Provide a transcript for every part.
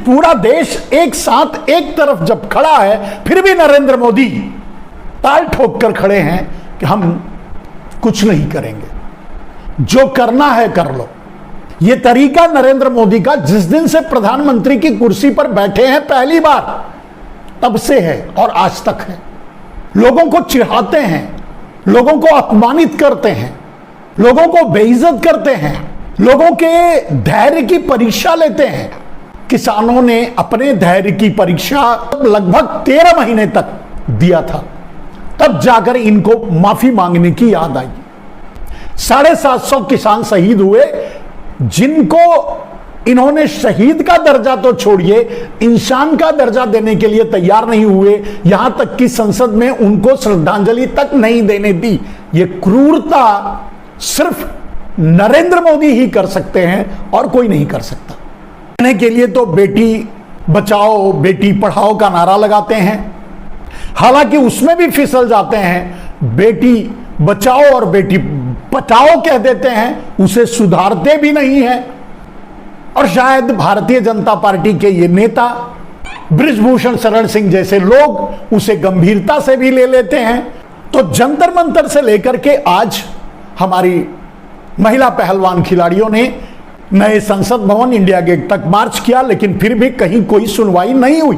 पूरा देश एक साथ एक तरफ जब खड़ा है, फिर भी नरेंद्र मोदी ताल ठोक कर खड़े हैं कि हम कुछ नहीं करेंगे, जो करना है कर लो। यह तरीका नरेंद्र मोदी का जिस दिन से प्रधानमंत्री की कुर्सी पर बैठे हैं पहली बार, तब से है और आज तक है। लोगों को चिढ़ाते हैं, लोगों को अपमानित करते हैं, लोगों को बेइज्जत करते हैं, लोगों के धैर्य की परीक्षा लेते हैं। किसानों ने अपने धैर्य की परीक्षा लगभग 13 महीने तक दिया था, तब जाकर इनको माफी मांगने की याद आई। 750 किसान शहीद हुए, जिनको इन्होंने शहीद का दर्जा तो छोड़िए, इंसान का दर्जा देने के लिए तैयार नहीं हुए, यहां तक कि संसद में उनको श्रद्धांजलि तक नहीं देने दी। यह क्रूरता सिर्फ नरेंद्र मोदी ही कर सकते हैं और कोई नहीं कर सकता। कहने के लिए तो बेटी बचाओ बेटी पढ़ाओ का नारा लगाते हैं, हालांकि उसमें भी फिसल जाते हैं। बेटी बचाओ और बेटी पढ़ाओ कह देते हैं, उसे सुधारते भी नहीं है। और शायद भारतीय जनता पार्टी के ये नेता बृजभूषण शरण सिंह जैसे लोग उसे गंभीरता से भी ले लेते हैं। तो जंतर मंतर से लेकर के आज हमारी महिला पहलवान खिलाड़ियों ने नए संसद भवन इंडिया गेट तक मार्च किया, लेकिन फिर भी कहीं कोई सुनवाई नहीं हुई।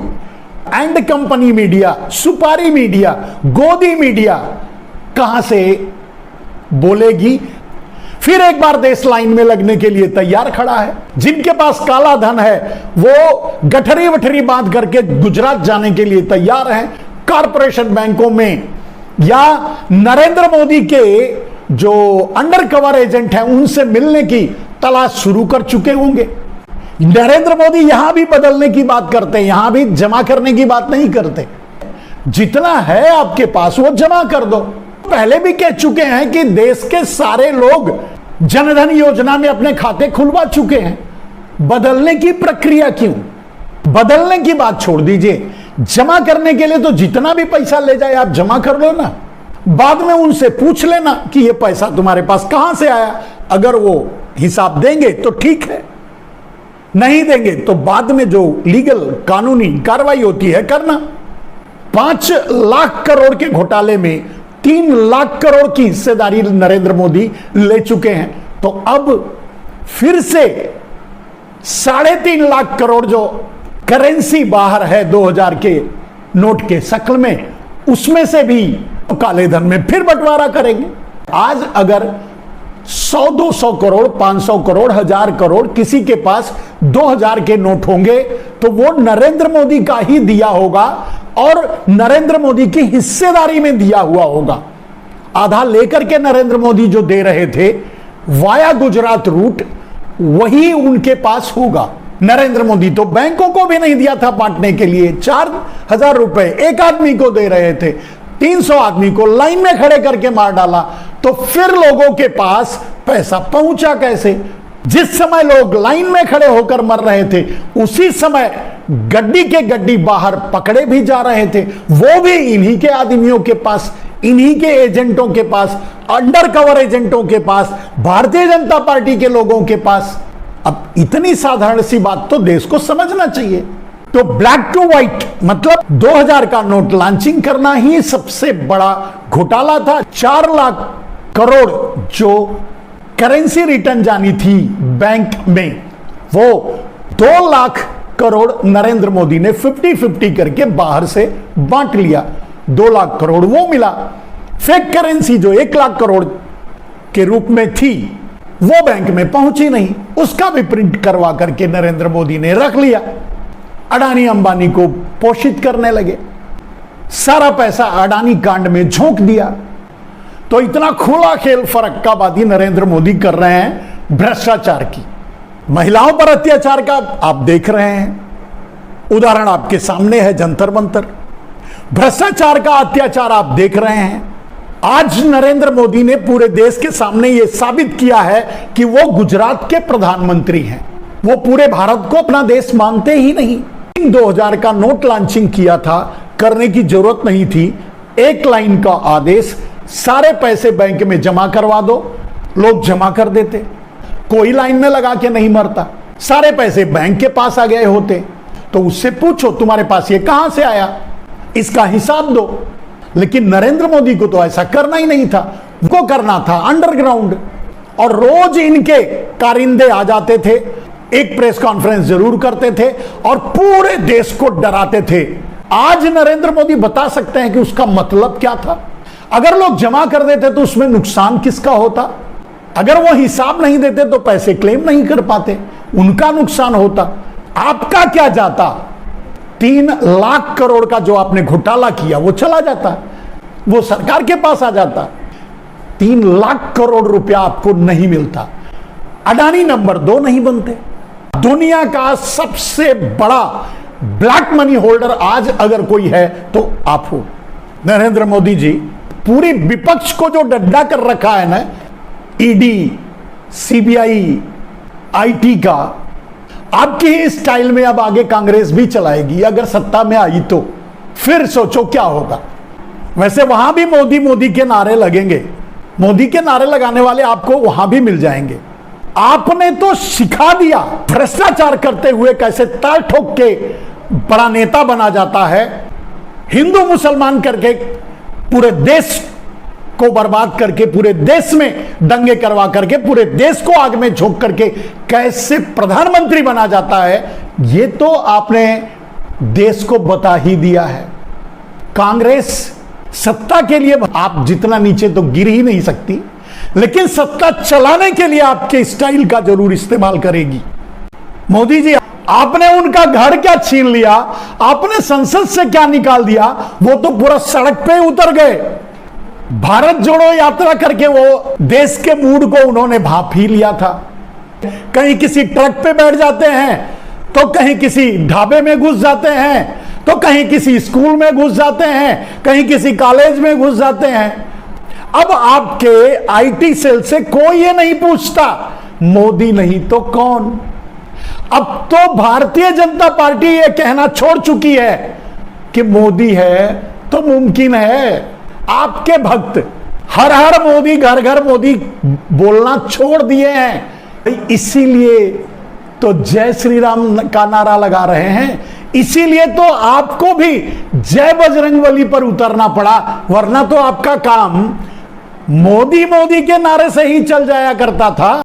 एंड कंपनी मीडिया, सुपारी मीडिया, गोदी मीडिया कहां से बोलेगी? फिर एक बार देश लाइन में लगने के लिए तैयार खड़ा है। जिनके पास काला धन है वो गठरी वठरी बांध करके गुजरात जाने के लिए तैयार हैं। कॉरपोरेशन बैंकों में या नरेंद्र मोदी के जो अंडर कवर एजेंट हैं उनसे मिलने की तलाश शुरू कर चुके होंगे। नरेंद्र मोदी यहां भी बदलने की बात करते हैं, यहां भी जमा करने की बात नहीं करते। जितना है आपके पास वो जमा कर दो। पहले भी कह चुके हैं कि देश के सारे लोग जनधन योजना में अपने खाते खुलवा चुके हैं। बदलने की प्रक्रिया क्यों? बदलने की बात छोड़ दीजिए, जमा करने के लिए तो जितना भी पैसा ले जाए आप जमा कर लो ना। बाद में उनसे पूछ लेना कि ये पैसा तुम्हारे पास कहां से आया। अगर वो हिसाब देंगे तो ठीक है, नहीं देंगे तो बाद में जो लीगल कानूनी कार्रवाई होती है करना। 5 लाख करोड़ के घोटाले में 3 लाख करोड़ की हिस्सेदारी नरेंद्र मोदी ले चुके हैं। तो अब फिर से 3.5 लाख करोड़ जो करेंसी बाहर है 2000 के नोट के शक्ल में, उसमें से भी काले धन में फिर बंटवारा करेंगे। आज अगर 100-200 करोड़, 500 करोड़, 1000 करोड़ किसी के पास 2000 के नोट होंगे तो वो नरेंद्र मोदी का ही दिया होगा और नरेंद्र मोदी की हिस्सेदारी में दिया हुआ होगा। आधा लेकर के नरेंद्र मोदी जो दे रहे थे वाया गुजरात रूट, वही उनके पास होगा। नरेंद्र मोदी तो बैंकों को भी नहीं दिया था बांटने के लिए। 4000 रुपए एक आदमी को दे रहे थे, 300 आदमी को लाइन में खड़े करके मार डाला। तो फिर लोगों के पास पैसा पहुंचा कैसे? जिस समय लोग लाइन में खड़े होकर मर रहे थे, उसी समय गड्डी के गड्डी बाहर पकड़े भी जा रहे थे, वो भी इन्हीं के आदमियों के पास, इन्हीं के एजेंटों के पास, अंडर कवर एजेंटों के पास, भारतीय जनता पार्टी के लोगों के पास। अब इतनी साधारण सी बात तो देश को समझना चाहिए। तो ब्लैक टू व्हाइट मतलब 2000 का नोट लॉन्चिंग करना ही सबसे बड़ा घोटाला था। 4 लाख करोड़ जो करेंसी रिटर्न जानी थी बैंक में, वो 2 लाख करोड़ नरेंद्र मोदी ने 50-50 करके बाहर से बांट लिया। 2 लाख करोड़ वो मिला। फेक करेंसी जो 1 लाख करोड़ के रूप में थी वो बैंक में पहुंची नहीं, उसका भी प्रिंट करवा करके नरेंद्र मोदी ने रख लिया। अडानी अंबानी को पोषित करने लगे, सारा पैसा अडानी कांड में झोंक दिया। तो इतना खुला खेल फरक्काबाजी नरेंद्र मोदी कर रहे हैं भ्रष्टाचार की। महिलाओं पर अत्याचार का आप देख रहे हैं, उदाहरण आपके सामने है जंतर मंतर। भ्रष्टाचार का अत्याचार आप देख रहे हैं। आज नरेंद्र मोदी ने पूरे देश के सामने यह साबित किया है कि वो गुजरात के प्रधानमंत्री हैं। वो पूरे भारत को अपना देश मानते ही नहीं। 2000 का नोट लॉन्चिंग किया था, करने की जरूरत नहीं थी। एक लाइन का आदेश, सारे पैसे बैंक में जमा करवा दो, लोग जमा कर देते, कोई लाइन में लगा के नहीं मरता, सारे पैसे बैंक के पास आ गए होते। तो उससे पूछो तुम्हारे पास ये कहां से आया, इसका हिसाब दो। लेकिन नरेंद्र मोदी को तो ऐसा करना ही नहीं था, उनको करना था अंडरग्राउंड। और रोज इनके कारिंदे आ जाते थे, एक प्रेस कॉन्फ्रेंस जरूर करते थे और पूरे देश को डराते थे। आज नरेंद्र मोदी बता सकते हैं कि उसका मतलब क्या था। अगर लोग जमा कर देते तो उसमें नुकसान किसका होता, अगर वो हिसाब नहीं देते तो पैसे क्लेम नहीं कर पाते, उनका नुकसान होता, आपका क्या जाता। 3 लाख करोड़ का जो आपने घोटाला किया वो चला जाता, वो सरकार के पास आ जाता। 3 लाख करोड़ रुपया आपको नहीं मिलता, अडानी नंबर 2 नहीं बनते। दुनिया का सबसे बड़ा ब्लैक मनी होल्डर आज अगर कोई है तो आप हो, नरेंद्र मोदी जी। पूरी विपक्ष को जो डड्डा कर रखा है ना, ईडी, सीबीआई, आईटी का, आपकी ही स्टाइल में अब आगे कांग्रेस भी चलाएगी अगर सत्ता में आई तो। फिर सोचो क्या होगा। वैसे वहां भी मोदी मोदी के नारे लगेंगे, मोदी के नारे लगाने वाले आपको वहां भी मिल जाएंगे। आपने तो सिखा दिया भ्रष्टाचार करते हुए कैसे ताल ठोक के बड़ा नेता बना जाता है, हिंदू मुसलमान करके पूरे देश को बर्बाद करके, पूरे देश में दंगे करवा करके, पूरे देश को आग में झोंक करके कैसे प्रधानमंत्री बना जाता है, ये तो आपने देश को बता ही दिया है। कांग्रेस सत्ता के लिए आप जितना नीचे तो गिर ही नहीं सकती, लेकिन सत्ता चलाने के लिए आपके स्टाइल का जरूर इस्तेमाल करेगी। मोदी जी, आपने उनका घर क्या छीन लिया, आपने संसद से क्या निकाल दिया, वो तो पूरा सड़क पे उतर गए। भारत जोड़ो यात्रा करके वो देश के मूड को उन्होंने भाप ही लिया था। कहीं किसी ट्रक पे बैठ जाते हैं, तो कहीं किसी ढाबे में घुस जाते हैं, तो कहीं किसी स्कूल में घुस जाते हैं, कहीं किसी कॉलेज में घुस जाते हैं। अब आपके आईटी सेल से कोई ये नहीं पूछता मोदी नहीं तो कौन। अब तो भारतीय जनता पार्टी ये कहना छोड़ चुकी है कि मोदी है तो मुमकिन है। आपके भक्त हर हर मोदी, घर घर मोदी बोलना छोड़ दिए हैं। इसीलिए तो जय श्री राम का नारा लगा रहे हैं, इसीलिए तो आपको भी जय बजरंगबली पर उतरना पड़ा, वरना तो आपका काम मोदी मोदी के नारे से ही चल जाया करता था।